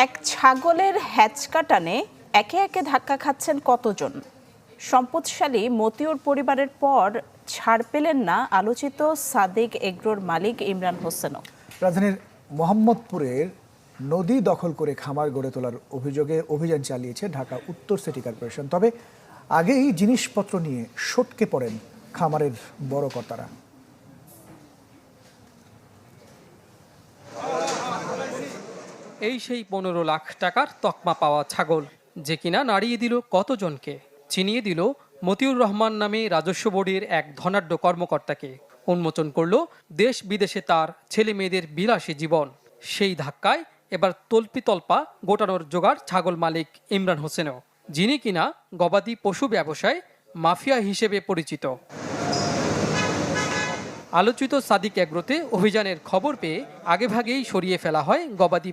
এক ছাগলের হ্যাচকা টানে একে একে ধাক্কা খাচ্ছেন কতজন? সম্পদশালী মতিউর পরিবারের পর ছাড় পেলেন না আলোচিত সাদিক এগ্রোর মালিক ইমরান হোসেনও। রাজধানীর মোহাম্মদপুরের নদী দখল করে খামার গড়ে তোলার অভিযোগে অভিযান চালিয়েছে ঢাকা উত্তর সিটি কর্পোরেশন। তবে আগেই জিনিসপত্র নিয়ে সটকে পড়েন খামারের বড় কর্তারা। এই সেই 15 লাখ টাকার তকমা পাওয়া ছাগল, যে কিনা নাড়িয়ে দিল কতজনকে, চিনিয়ে দিল মতিউর রহমান নামে রাজস্ব বোর্ডের এক ধনাঢ্য কর্মকর্তাকে, উন্মোচন করল দেশ বিদেশে তার ছেলে মেয়েদের বিলাসী জীবন। সেই ধাক্কায় এবার তল্পিতল্পা গোটানোর জোগাড় ছাগল মালিক ইমরান হোসেনও, যিনি কিনা গবাদি পশু ব্যবসায় মাফিয়া হিসেবে পরিচিত। আলোচিত সাদিক এগ্রোতে অভিযানের খবর পেয়ে আগেভাগেই সরিয়ে ফেলা হয় গবাদি